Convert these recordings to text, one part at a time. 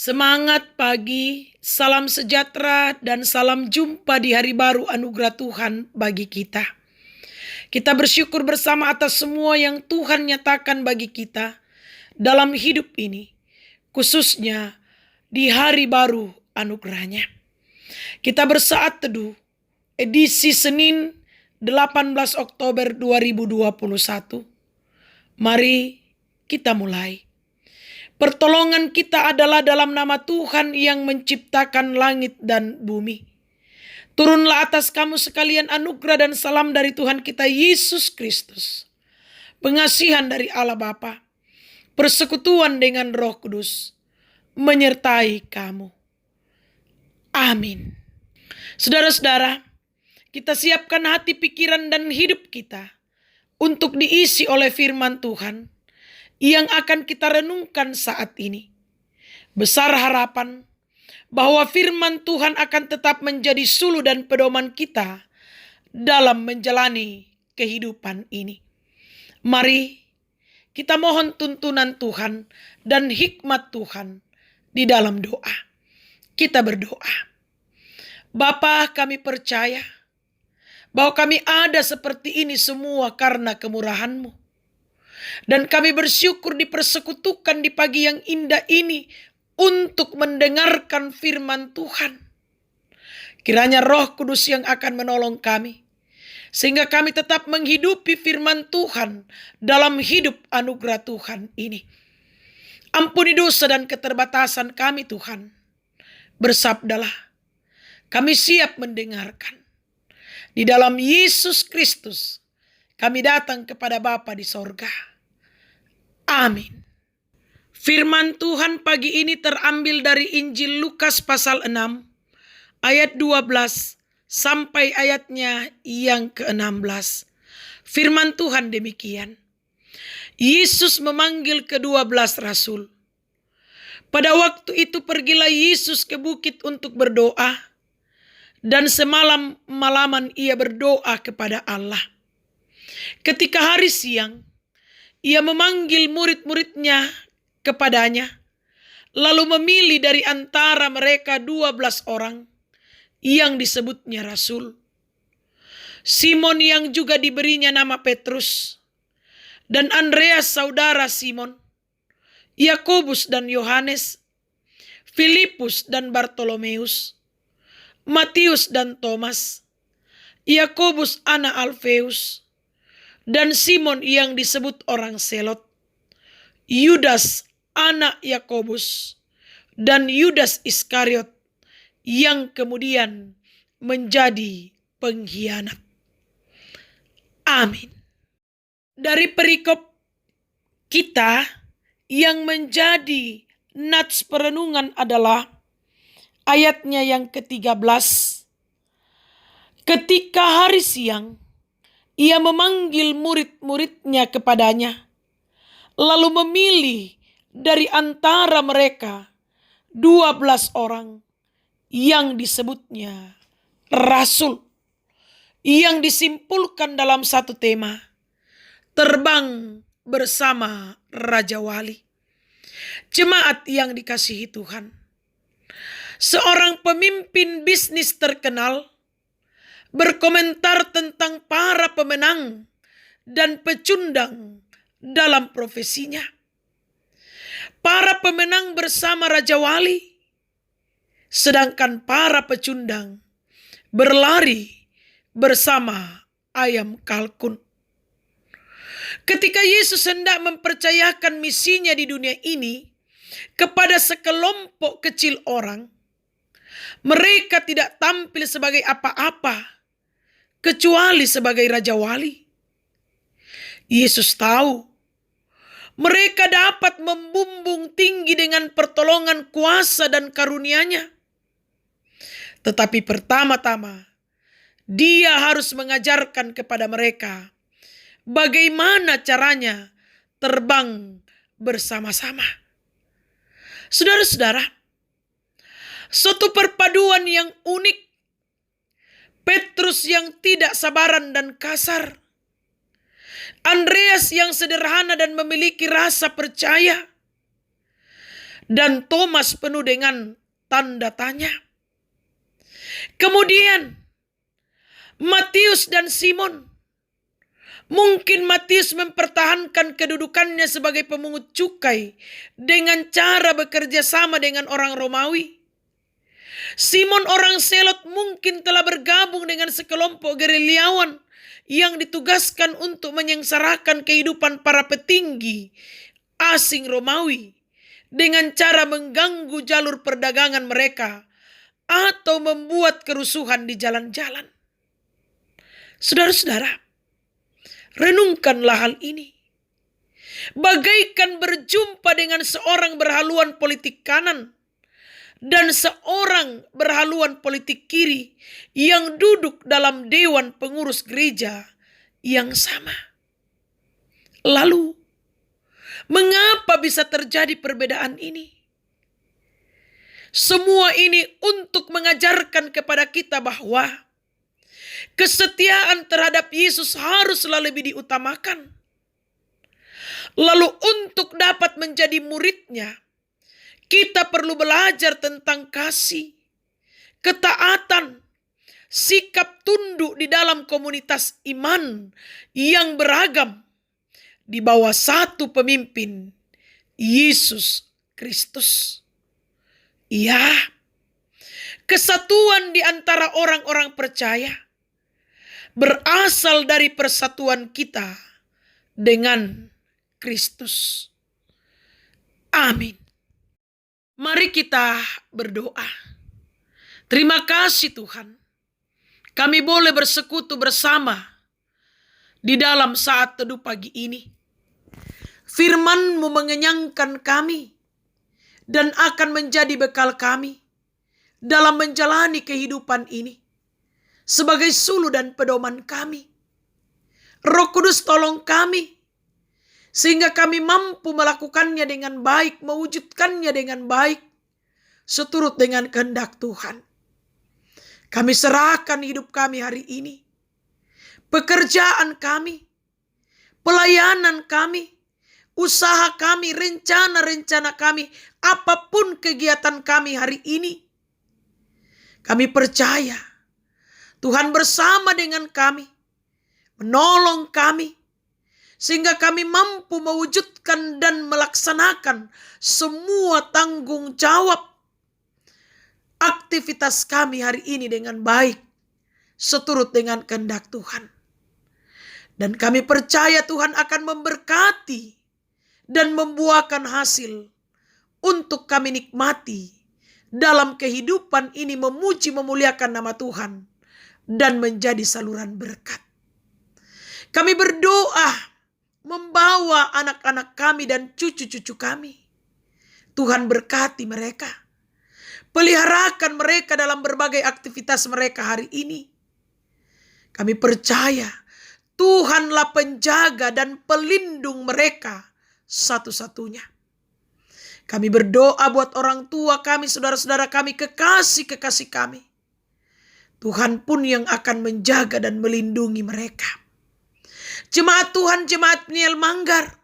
Semangat pagi, salam sejahtera dan salam jumpa di hari baru anugerah Tuhan bagi kita. Kita bersyukur bersama atas semua yang Tuhan nyatakan bagi kita dalam hidup ini, khususnya di hari baru anugerahnya. Kita bersaat teduh edisi Senin 18 Oktober 2021. Mari kita mulai. Pertolongan kita adalah dalam nama Tuhan yang menciptakan langit dan bumi. Turunlah atas kamu sekalian anugerah dan salam dari Tuhan kita Yesus Kristus. Pengasihan dari Allah Bapa, persekutuan dengan Roh Kudus, menyertai kamu. Amin. Saudara-saudara, kita siapkan hati, pikiran, dan hidup kita untuk diisi oleh firman Tuhan yang akan kita renungkan saat ini. Besar harapan bahwa firman Tuhan akan tetap menjadi suluh dan pedoman kita dalam menjalani kehidupan ini. Mari kita mohon tuntunan Tuhan dan hikmat Tuhan di dalam doa. Kita berdoa. Bapa, kami percaya bahwa kami ada seperti ini semua karena kemurahan-Mu. Dan kami bersyukur dipersekutukan di pagi yang indah ini untuk mendengarkan firman Tuhan. Kiranya Roh Kudus yang akan menolong kami, sehingga kami tetap menghidupi firman Tuhan dalam hidup anugerah Tuhan ini. Ampuni dosa dan keterbatasan kami Tuhan. Bersabdalah, kami siap mendengarkan. Di dalam Yesus Kristus kami datang kepada Bapa di sorga. Amin. Firman Tuhan pagi ini terambil dari Injil Lukas pasal 6 ayat 12 sampai ayatnya yang ke-16. Firman Tuhan demikian. Yesus memanggil ke-12 rasul. Pada waktu itu pergilah Yesus ke bukit untuk berdoa, dan semalam-malaman ia berdoa kepada Allah. Ketika hari siang, ia memanggil murid-muridnya kepadanya, lalu memilih dari antara mereka 12 orang yang disebutnya rasul. Simon yang juga diberinya nama Petrus, dan Andreas saudara Simon, Yakobus dan Yohanes, Filipus dan Bartolomeus, Matius dan Thomas, Yakobus anak Alfeus, dan Simon yang disebut orang Selot, Yudas anak Yakobus, dan Yudas Iskariot yang kemudian menjadi pengkhianat. Amin. Dari perikop kita yang menjadi nats perenungan adalah ayatnya yang ke-13. Ketika hari siang, ia memanggil murid-muridnya kepadanya, lalu memilih dari antara mereka 12 orang yang disebutnya rasul, yang disimpulkan dalam satu tema, terbang bersama Raja Wali. Jemaat yang dikasihi Tuhan, seorang pemimpin bisnis terkenal berkomentar tentang para pemenang dan pecundang dalam profesinya. Para pemenang bersama Raja Wali, sedangkan para pecundang berlari bersama ayam kalkun. Ketika Yesus hendak mempercayakan misinya di dunia ini kepada sekelompok kecil orang, mereka tidak tampil sebagai apa-apa kecuali sebagai Raja Wali. Yesus tahu mereka dapat membumbung tinggi dengan pertolongan kuasa dan karunia-Nya. Tetapi pertama-tama Dia harus mengajarkan kepada mereka bagaimana caranya terbang bersama-sama. Saudara-saudara, suatu perpaduan yang unik. Petrus yang tidak sabaran dan kasar, Andreas yang sederhana dan memiliki rasa percaya, dan Thomas penuh dengan tanda tanya. Kemudian Matius dan Simon. Mungkin Matius mempertahankan kedudukannya sebagai pemungut cukai dengan cara bekerja sama dengan orang Romawi. Simon orang Selot mungkin telah bergabung dengan sekelompok gerilyawan yang ditugaskan untuk menyengsarakan kehidupan para petinggi asing Romawi dengan cara mengganggu jalur perdagangan mereka atau membuat kerusuhan di jalan-jalan. Saudara-saudara, renungkanlah hal ini. Bagaikan berjumpa dengan seorang berhaluan politik kanan dan seorang berhaluan politik kiri yang duduk dalam dewan pengurus gereja yang sama. Lalu, mengapa bisa terjadi perbedaan ini? Semua ini untuk mengajarkan kepada kita bahwa kesetiaan terhadap Yesus haruslah lebih diutamakan. Lalu untuk dapat menjadi muridnya, kita perlu belajar tentang kasih, ketaatan, sikap tunduk di dalam komunitas iman yang beragam di bawah satu pemimpin, Yesus Kristus. Ya, kesatuan di antara orang-orang percaya berasal dari persatuan kita dengan Kristus. Amin. Mari kita berdoa. Terima kasih Tuhan, kami boleh bersekutu bersama di dalam saat teduh pagi ini. Firman-Mu mengenyangkan kami dan akan menjadi bekal kami dalam menjalani kehidupan ini sebagai suluh dan pedoman kami. Roh Kudus tolong kami sehingga kami mampu melakukannya dengan baik, mewujudkannya dengan baik, seturut dengan kehendak Tuhan. Kami serahkan hidup kami hari ini, pekerjaan kami, pelayanan kami, usaha kami, rencana-rencana kami, apapun kegiatan kami hari ini. Kami percaya Tuhan bersama dengan kami, menolong kami, sehingga kami mampu mewujudkan dan melaksanakan semua tanggung jawab aktivitas kami hari ini dengan baik, seturut dengan kehendak Tuhan. Dan kami percaya Tuhan akan memberkati dan membuahkan hasil untuk kami nikmati dalam kehidupan ini, memuji memuliakan nama Tuhan dan menjadi saluran berkat. Kami berdoa membawa anak-anak kami dan cucu-cucu kami. Tuhan berkati mereka. Peliharakan mereka dalam berbagai aktivitas mereka hari ini. Kami percaya Tuhanlah penjaga dan pelindung mereka satu-satunya. Kami berdoa buat orang tua kami, saudara-saudara kami, kekasih-kekasih kami. Tuhan pun yang akan menjaga dan melindungi mereka. Jemaat Tuhan, jemaat Peniel Manggar,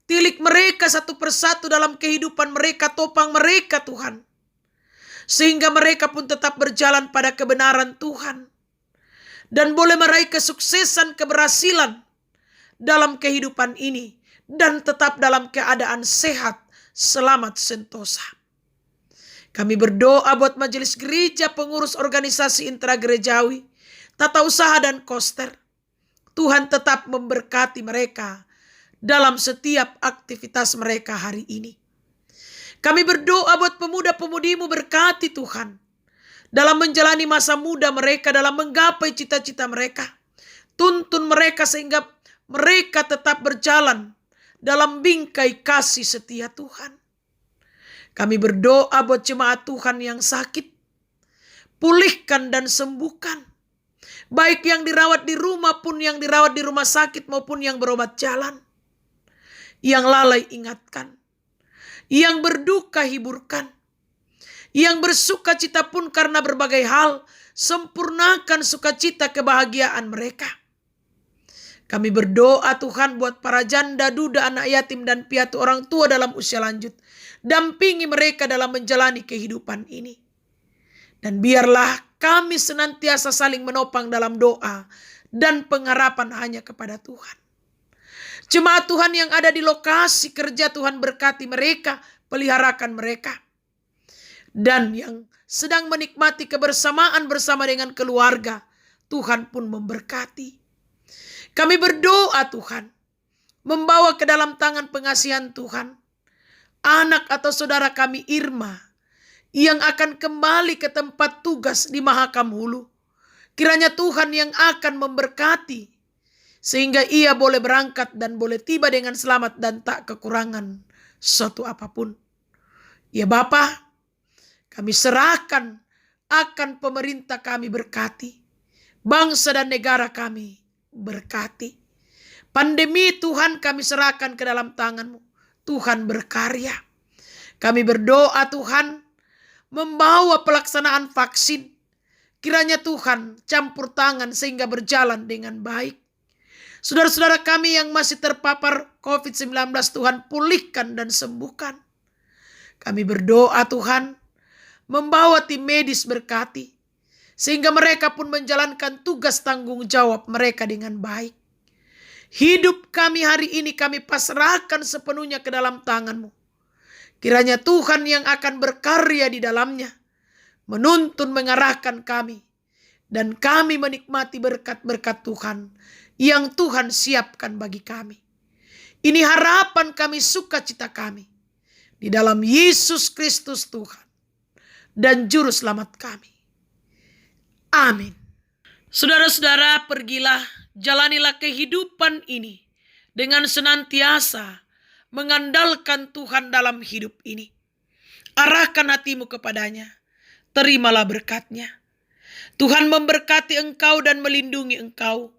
tilik mereka satu persatu dalam kehidupan mereka, topang mereka Tuhan. Sehingga mereka pun tetap berjalan pada kebenaran Tuhan. Dan boleh meraih kesuksesan, keberhasilan dalam kehidupan ini. Dan tetap dalam keadaan sehat, selamat sentosa. Kami berdoa buat majelis gereja, pengurus organisasi intragerejawi, tata usaha dan koster. Tuhan tetap memberkati mereka dalam setiap aktivitas mereka hari ini. Kami berdoa buat pemuda-pemudi-Mu, berkati Tuhan dalam menjalani masa muda mereka, dalam menggapai cita-cita mereka. Tuntun mereka sehingga mereka tetap berjalan dalam bingkai kasih setia Tuhan. Kami berdoa buat jemaat Tuhan yang sakit, pulihkan dan sembuhkan. Baik yang dirawat di rumah pun yang dirawat di rumah sakit maupun yang berobat jalan. Yang lalai ingatkan. Yang berduka hiburkan. Yang bersuka cita pun karena berbagai hal, sempurnakan sukacita kebahagiaan mereka. Kami berdoa Tuhan buat para janda, duda, anak yatim dan piatu orang tua dalam usia lanjut. Dampingi mereka dalam menjalani kehidupan ini. Dan biarlah kami senantiasa saling menopang dalam doa dan pengharapan hanya kepada Tuhan. Jemaat Tuhan yang ada di lokasi kerja, Tuhan berkati mereka, peliharakan mereka. Dan yang sedang menikmati kebersamaan bersama dengan keluarga, Tuhan pun memberkati. Kami berdoa Tuhan, membawa ke dalam tangan pengasihan Tuhan, anak atau saudara kami Irma, yang akan kembali ke tempat tugas di Mahakam Hulu. Kiranya Tuhan yang akan memberkati, sehingga ia boleh berangkat dan boleh tiba dengan selamat dan tak kekurangan suatu apapun. Ya Bapa, kami serahkan akan pemerintah kami berkati. Bangsa dan negara kami berkati. Pandemi Tuhan kami serahkan ke dalam tangan-Mu. Tuhan berkarya. Kami berdoa Tuhan, membawa pelaksanaan vaksin. Kiranya Tuhan campur tangan sehingga berjalan dengan baik. Saudara-saudara kami yang masih terpapar COVID-19, Tuhan pulihkan dan sembuhkan. Kami berdoa Tuhan, membawa tim medis berkati, sehingga mereka pun menjalankan tugas tanggung jawab mereka dengan baik. Hidup kami hari ini kami pasrahkan sepenuhnya ke dalam tangan-Mu. Kiranya Tuhan yang akan berkarya di dalamnya, menuntun mengarahkan kami, dan kami menikmati berkat-berkat Tuhan yang Tuhan siapkan bagi kami. Ini harapan kami, sukacita kami, di dalam Yesus Kristus Tuhan dan Juru Selamat kami. Amin. Saudara-saudara, pergilah, jalanilah kehidupan ini dengan senantiasa mengandalkan Tuhan dalam hidup ini. Arahkan hatimu kepadanya, terimalah berkat-Nya. Tuhan memberkati engkau dan melindungi engkau.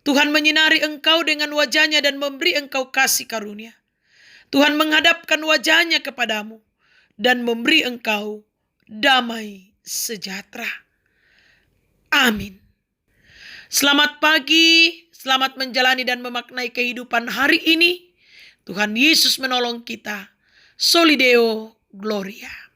Tuhan menyinari engkau dengan wajah-Nya dan memberi engkau kasih karunia. Tuhan menghadapkan wajah-Nya kepadamu dan memberi engkau damai sejahtera. Amin. Selamat pagi, selamat menjalani dan memaknai kehidupan hari ini. Tuhan Yesus menolong kita. Soli Deo Gloria.